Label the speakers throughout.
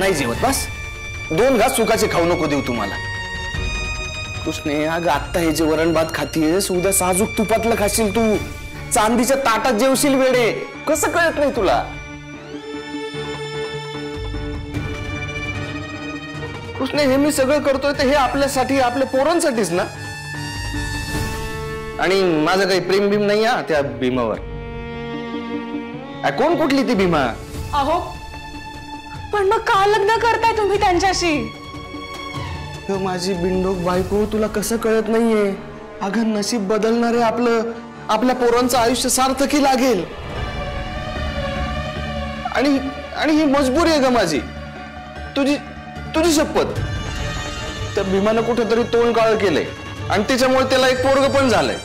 Speaker 1: नाही जेवत बस 2 घास सुखाचे खाऊ नको देऊ तुम्हाला कृष्णे अगं आत्ता हे जे वरण भात खातीयस उद्या साजूक तुपातलं खाशील तू चांदीच्या ताटात जेवशील वेडे कसं कळत नाही तुला कृष्णे हे मी सगळं करतोय ते हे आपल्यासाठी आपल्या पोरांसाठीच ना आणि माझं काही प्रेम भीम नाही हा त्या भीमावर कोण कुठली ती भीमा
Speaker 2: अहो पण मग का लग्न करताय तुम्ही त्यांच्याशी
Speaker 1: माझी बिंडोक बायको तुला कसं कळत नाहीये अगं नशीब बदलणारे आपलं आपल्या पोरांचं आयुष्य सार्थकी लागेल आणि ही मजबुरी आहे ग माझी तुझी शपथ त्या भीमानं कुठेतरी तोंड काळ केलंय आणि त्याच्यामुळे त्याला एक पोरग पण झालंय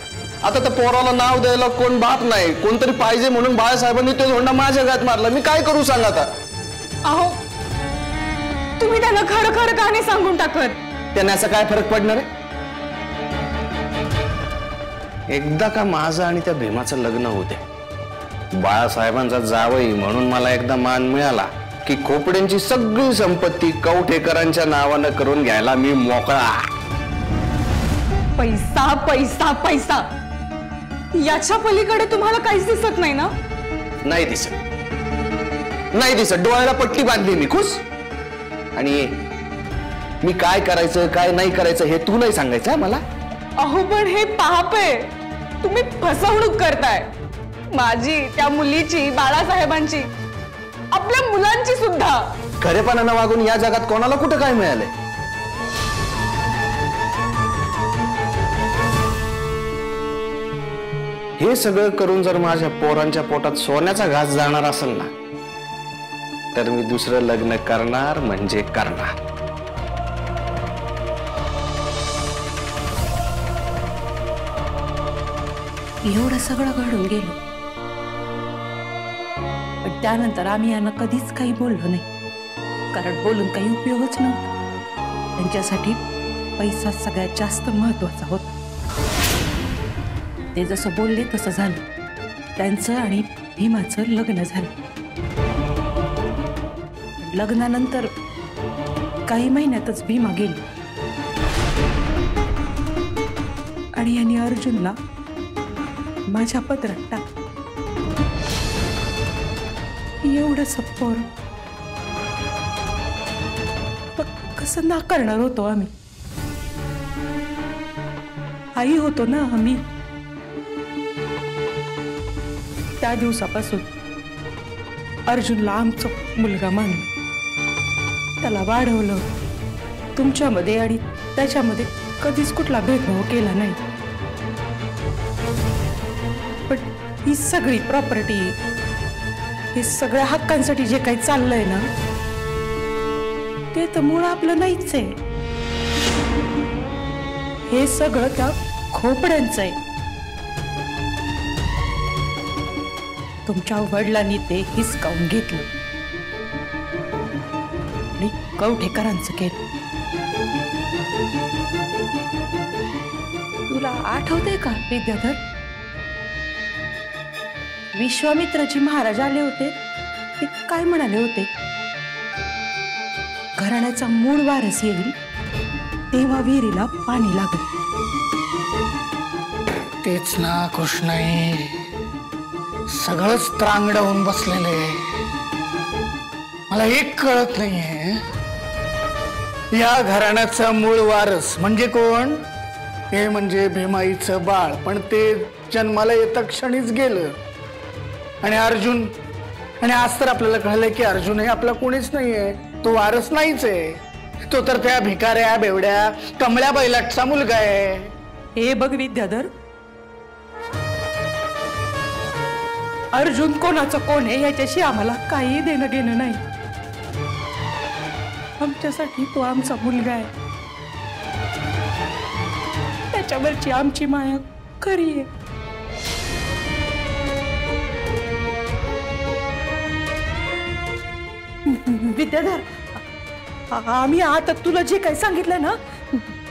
Speaker 1: आता त्या पोराला नाव द्यायला कोण बाप नाही कोणतरी पाहिजे म्हणून बाळासाहेबांनी तो झोंडा माझ्या गात मारला मी काय करू सांग आता
Speaker 2: अहो तुम्ही त्यांना खरं खरं का नाही सांगून टाकत
Speaker 1: त्याने असा काय फरक पडणार आहे एकदा का माझं आणि त्या भीमाचं लग्न होते बाळासाहेबांचा जावई म्हणून मला एकदा मान मिळाला की खोपड्यांची सगळी संपत्ती कवठेकरांच्या नावानं करून घ्यायला मी मोकळा
Speaker 2: पैसा पैसा पैसा याच्या पलीकडे तुम्हाला काहीच दिसत नाही ना
Speaker 1: नाही दिसत डोळ्याला पट्टी बांधली मी खुश आणि मी काय करायचं काय नाही करायचं हे तू नाही सांगायचं मला
Speaker 2: अहो पण हे पाप आहे तुम्ही फसवणूक करताय माझी त्या मुलीची बाळासाहेबांची आपल्या मुलांची सुद्धा
Speaker 1: खरेपणानं वागून या जगात कोणाला कुठं काय मिळालंय हे सगळं करून जर माझ्या पोरांच्या पोटात सोन्याचा घास जाणार असेल ना तर मी दुसरं लग्न करणार म्हणजे करणार
Speaker 3: एवढं सगळं घडून गेलो पण त्यानंतर आम्ही यांना कधीच काही बोललो नाही कारण बोलून काही उपयोगच नव्हता त्यांच्यासाठी पैसा सगळ्यात जास्त महत्वाचा होता ते जसं बोलले तसं झालं त्यांचं आणि भीमाचं लग्न झालं लग्नानंतर काही महिन्यातच भीमा गेली आणि यांनी अर्जुनला माझ्या पदरात टाक एवढं सपोर कसं नाकारणार होतो आम्ही आई होतो ना आम्ही त्या दिवसापासून अर्जुनला आमचा मुलगा मानलं त्याला वाढवलं तुमच्यामध्ये आणि त्याच्यामध्ये कधीच कुठला भेदभाव केला नाही पण ही सगळी प्रॉपर्टी हे सगळ्या हक्कांसाठी जे काही चाललंय ना ते तर मूळ आपलं नाहीच आहे हे सगळं त्या खोपड्यांचं आहे तुमच्या वडिलांनी ते हिसकावून घेतलं आणि कवठेकरांचं केलं तुला आठवतंय का विद्याधर विश्वामित्राजी महाराज आले होते ते काय म्हणाले होते घराण्याचा मूळ वारस येईल तेव्हा विहिरीला पाणी लागेल
Speaker 4: तेच ना कृष्णाई सगळंच त्रांगड होऊन बसलेलं आहे मला एक कळत नाहीये या घराण्याचा मूळ वारस म्हणजे कोण हे म्हणजे भीमाईचं बाळ पण ते जन्माला येता क्षणीच गेलं आणि अर्जुन आणि आज तर आपल्याला कळलंय की अर्जुन हे आपला कोणीच नाहीये तो वारस नाहीच आहे तो तर त्या भिकाऱ्या बेवड्या कमळ्या बैलाटचा मुलगा आहे
Speaker 3: हे बघ विद्याधर अर्जुन कोणाचं कोण आहे याच्याशी आम्हाला काही देणं घेणं नाही आमच्यासाठी तो आमचा मुलगा आहे त्याच्यावरची आमची माया खरी आहे विद्याधर आम्ही आता तुला जे काही सांगितलं ना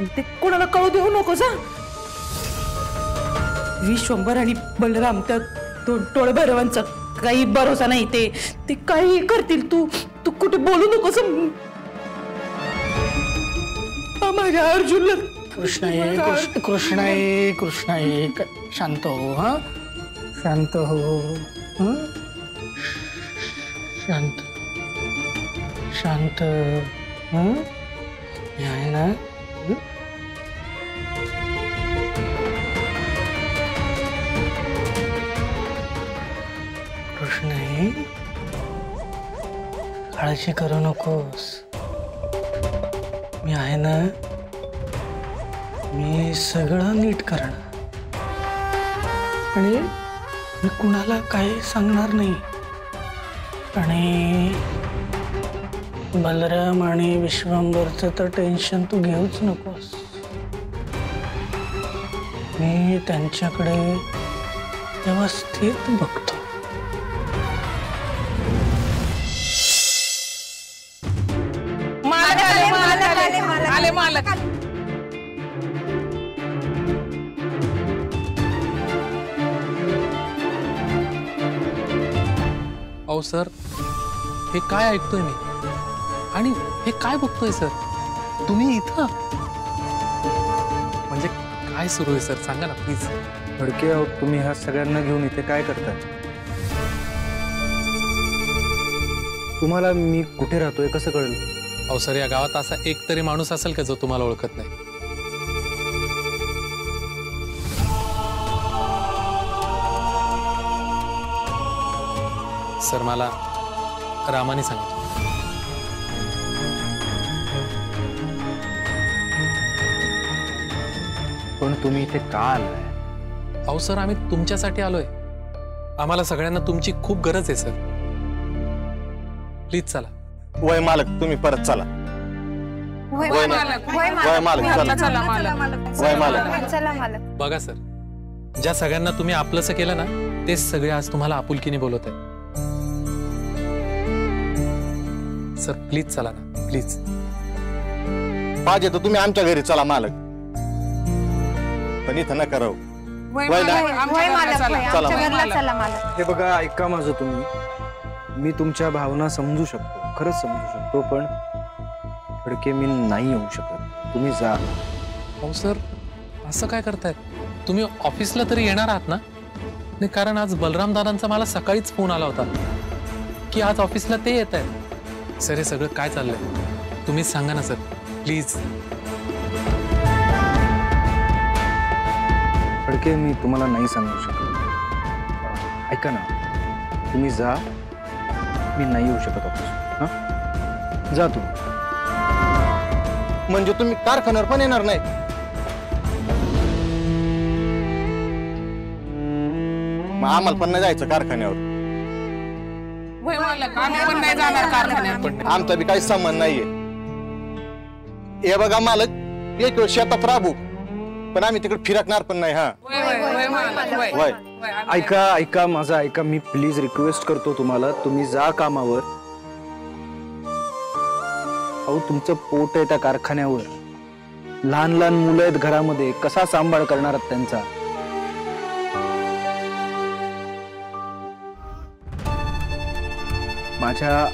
Speaker 3: ते कोणाला कळू देऊ नको जा विश्वंभर आणि बलराम तर दोन टोळ भैरवांचा काही भरोसा नाही. ते काही करतील. तू तू कुठे बोलू नकोस माझ्या अर्जुनला.
Speaker 4: कृष्णाई शांत हो. हा शांत हो. शांत शांत. आहे ना. कृष्णाई काळजी करू नकोस. मी आहे ना. मी सगळं नीट करणार आणि मी कुणाला काही सांगणार नाही. आणि बलराम आणि विश्वंभरचं तर टेन्शन तू घेऊच नकोस. मी त्यांच्याकडे व्यवस्थित बघतो.
Speaker 5: अहो सर, हे काय ऐकतोय मी आणि हे काय बघतोय सर? तुम्ही इथं म्हणजे काय सुरू आहे सर? सांगा ना प्लीज.
Speaker 6: फडके, तुम्ही ह्या सगळ्यांना घेऊन इथे काय करताय? तुम्हाला मी कुठे राहतोय कसं कळलं?
Speaker 5: अहो सर, या गावात असा एक तरी माणूस असेल का जो तुम्हाला ओळखत नाही? सर, मला रामाने सांगितलं.
Speaker 6: पण तुम्ही इथे का आलाय?
Speaker 5: अहो सर, आम्ही तुमच्यासाठी आलोय. आम्हाला सगळ्यांना तुमची खूप गरज आहे सर. प्लीज चला.
Speaker 1: वय मालक, तुम्ही परत चला. वय मालक.
Speaker 5: बघा सर, ज्या सगळ्यांना तुम्ही आपलंसं केलं ना, तेच सगळे आज तुम्हाला आपुलकीने बोलत आहे. सर प्लीज चला ना, प्लीज.
Speaker 1: पाहिजे तर तुम्ही आमच्या घरी चला मालक, पण इथं नका राहू.
Speaker 6: हे बघा, ऐका माझं तुम्ही. मी तुमच्या भावना समजू शकतो, खरंच समजू शकतो, पण फडके मी नाही येऊ शकत. तुम्ही जा.
Speaker 5: हो सर, असं काय करतायत तुम्ही? ऑफिसला तरी येणार आहात ना? नाही, कारण आज बलराम दादांचा मला सकाळीच फोन आला होता की आज ऑफिसला ते येत आहेत. सर, हे सगळं काय चाललंय तुम्हीच सांगा ना सर, प्लीज.
Speaker 6: फडके, मी तुम्हाला नाही सांगू शकत. ऐका ना, तुम्ही जा. मी नाही येऊ शकत ऑफिस. हा, जा तुम्ही.
Speaker 1: म्हणजे तुम्ही कारखान्यावर पण येणार नाही? मग आम्हाला पण नाही जायचं कारखान्यावर. आमचा बी काही संबंध नाहीये. हे बघा मालक, एक वेळ शेतात राबू, पण आम्ही तिकडे फिरकणार पण नाही. हा,
Speaker 6: ऐका ऐका माझा ऐका. मी प्लीज रिक्वेस्ट करतो तुम्हाला, तुम्ही जा कामावर. अहो, तुमचं पोट आहे त्या कारखान्यावर. लहान लहान मुलं आहेत घरामध्ये, कसा सांभाळ करणार त्यांचा? माझ्या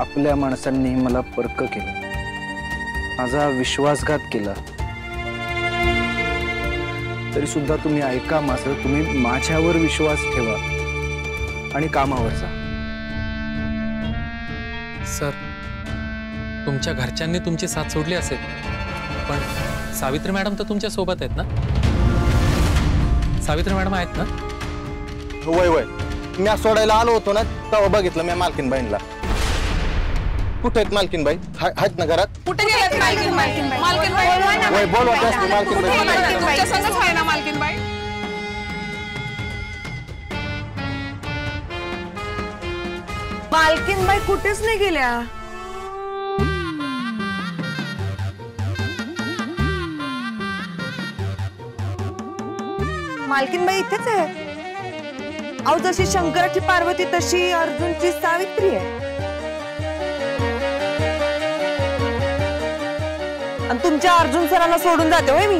Speaker 6: आपल्या माणसांनी मला परक केलं, माझा विश्वासघात केला, तरी सुद्धा तुम्ही ऐका माझं. तुम्ही माझ्यावर विश्वास ठेवा आणि कामावर जा.
Speaker 5: सर, तुमच्या घरच्यांनी तुमची साथ सोडली असेल, पण सावित्री मॅडम तर तुमच्या सोबत आहेत ना? सावित्री मॅडम आहेत ना?
Speaker 1: वय वय, मी सोडायला आलो होतो ना, तेव्हा बघितलं मी मालकीनबाईंना. कुठे आहेत मालकीनबाई? आहेत ना घरात?
Speaker 2: कुठे गेलेत मालकीनबाई?
Speaker 1: वय बोलवा जास्त. मालकीनबाई
Speaker 2: तुमच्या संगच आहे ना मालकीनबाई?
Speaker 7: मालकीनबाई कुठेच नाही गेल्या. मालकीनबाई इथेच आहे. अहो, जशी शंकराची पार्वती तशी अर्जुनची सावित्री आहे. आणि तुमच्या अर्जुन सरांना सोडून जाते होय मी?